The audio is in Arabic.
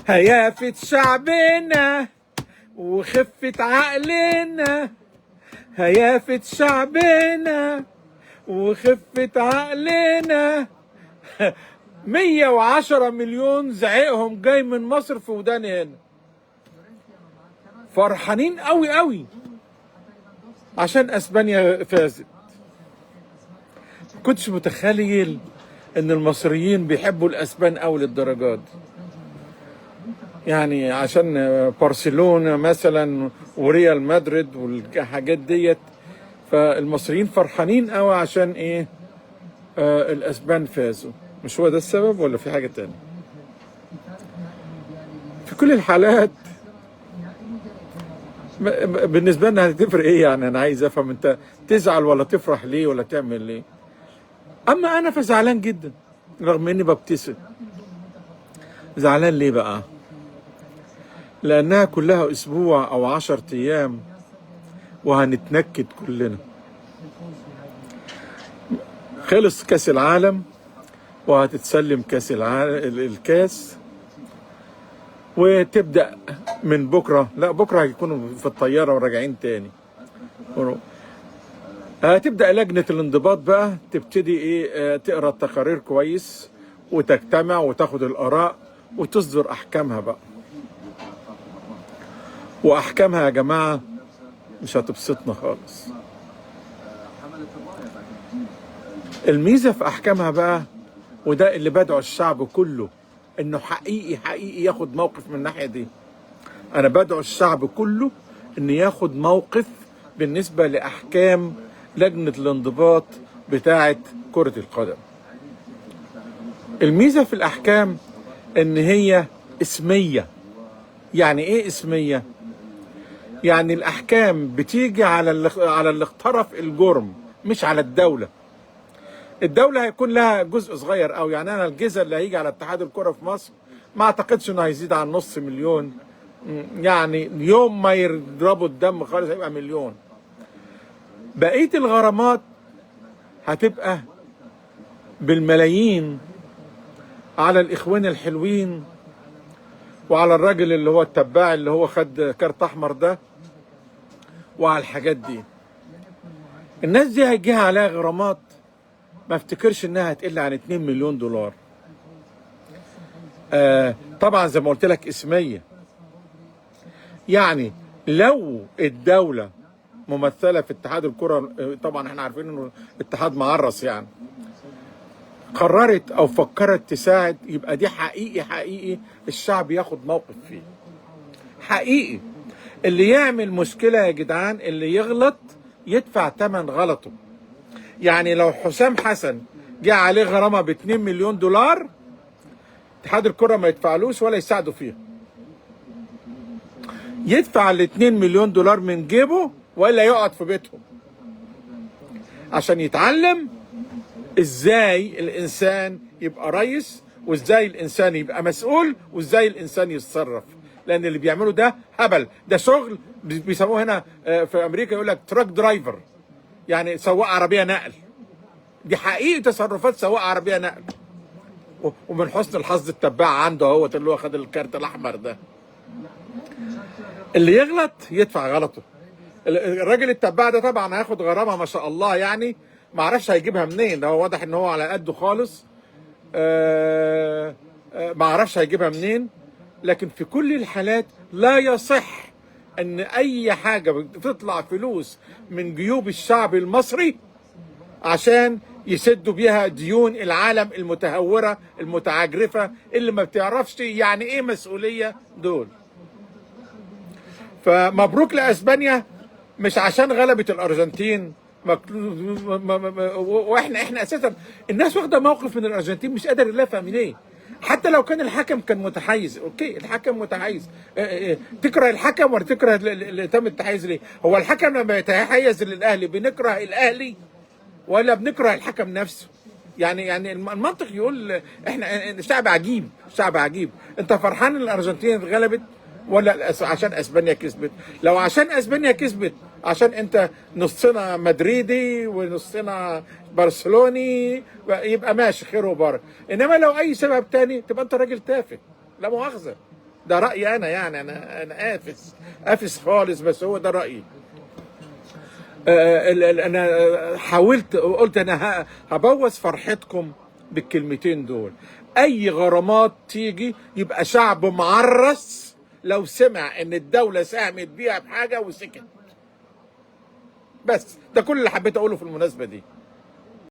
هيافة شعبنا وخفة عقلنا، هيافة شعبنا وخفة عقلنا. 110 مليون زعيقهم جاي من مصر في وداني هنا، فرحانين قوي قوي عشان اسبانيا فازت. كنتش متخيل ان المصريين بيحبوا الاسبان قوي للدرجات دي، يعني عشان برشلونة مثلا وريال مدريد والحاجات ديت، فالمصريين فرحانين قوي عشان ايه؟ الاسبان فازوا. مش هو ده السبب ولا في حاجة تانية؟ في كل الحالات بالنسبة لنا هتفرق ايه يعني؟ انا عايز افهم انت تزعل ولا تفرح ليه ولا تعمل ليه؟ اما انا فزعلان جدا رغم اني ببتسم. زعلان ليه بقى؟ لانها كلها اسبوع او 10 ايام وهنتنكد كلنا. خلص كاس العالم وهتتسلم كاس الكاس، وتبدأ من بكرة، لا بكرة هيكونوا في الطيارة وراجعين تاني. هتبدأ لجنة الانضباط بقى تبتدي ايه؟ تقرا التقارير كويس وتجتمع وتاخد الآراء وتصدر أحكامها بقى. وأحكامها يا جماعة مش هتبسطنا خالص. الميزة في أحكامها بقى، وده اللي بدعو الشعب كله انه حقيقي ياخد موقف من الناحية دي. انا بدعو الشعب كله انه ياخد موقف بالنسبة لأحكام لجنة الانضباط بتاعة كرة القدم. الميزة في الأحكام ان هي اسمية. يعني ايه اسمية؟ يعني الأحكام بتيجي على اللي اقترف الجرم، مش على الدولة. الدولة هيكون لها جزء صغير قوي. يعني انا الجزء اللي هيجي على اتحاد الكرة في مصر ما اعتقدش انه هيزيد عن نص مليون، يعني يوم ما يضربوا الدم خالص هيبقى مليون. بقية الغرامات هتبقى بالملايين على الاخوان الحلوين وعلى الراجل اللي هو التباع اللي هو خد كارت احمر ده وعلى الحاجات دي. الناس دي هيجيها عليها غرامات ما افتكرش انها هتقل عن 2 مليون دولار. طبعا زي ما قلت لك اسمية. يعني لو الدولة ممثلة في اتحاد الكرة، طبعا احنا عارفين انه الاتحاد معرس، يعني قررت او فكرت تساعد، يبقى دي حقيقي الشعب ياخد موقف فيه حقيقي. اللي يعمل مشكلة يا جدعان، اللي يغلط يدفع ثمن غلطه. يعني لو حسام حسن جه عليه غرامة ب2 مليون دولار، اتحاد الكرة ما يدفعلوش ولا يساعده فيها، يدفع ال2 مليون دولار من جيبه ولا يقعد في بيتهم عشان يتعلم ازاي الانسان يبقى رئيس، وازاي الانسان يبقى مسؤول، وازاي الانسان يتصرف. لان اللي بيعمله ده هبل، ده شغل بيسموه هنا في امريكا يقول لك تراك درايفر، يعني سواق عربية نقل. دي حقيقي تصرفات سواق عربية نقل. ومن حسن الحظ التباع عنده اهوت اللي هو خد الكارت الاحمر ده. اللي يغلط يدفع غلطه. الراجل التباع ده طبعا هياخد غرامه ما شاء الله، يعني ما اعرفش هيجيبها منين، ده هو واضح ان هو على قده خالص. ما اعرفش هيجيبها منين. لكن في كل الحالات لا يصح ان اي حاجه بتطلع فلوس من جيوب الشعب المصري عشان يسدوا بيها ديون العالم المتهورة المتعجرفة اللي ما بتعرفش يعني ايه مسؤولية دول. فمبروك لأسبانيا، مش عشان غلبت الأرجنتين. واحنا اساسا الناس واخده موقف من الأرجنتين مش قادر لا فاهم ليه. حتى لو كان الحكم كان متحيز، اوكي الحكم متحيز، تكره الحكم ولا تكره اللي تم التحيز ليه؟ هو الحكم لما يتحيز للأهلي بنكره الأهلي ولا بنكره الحكم نفسه؟ يعني المنطق يقول احنا شعب عجيب، شعب عجيب. انت فرحان ان الارجنتين غلبت ولا عشان اسبانيا كسبت؟ لو عشان اسبانيا كسبت عشان انت نصنا مدريدي ونصنا برشلوني يبقى ماشي خير وبركه، انما لو اي سبب تاني تبقى انت راجل تافه، لا مؤاخذه. ده رايي انا، يعني انا قافز خالص، بس هو ده رايي. انا حاولت قلت انا هبوظ فرحتكم بالكلمتين دول. اي غرامات تيجي يبقى شعب معرس لو سمع ان الدولة ساهمت بيها بحاجة وسكت. بس ده كل اللي حبيت اقوله في المناسبة دي.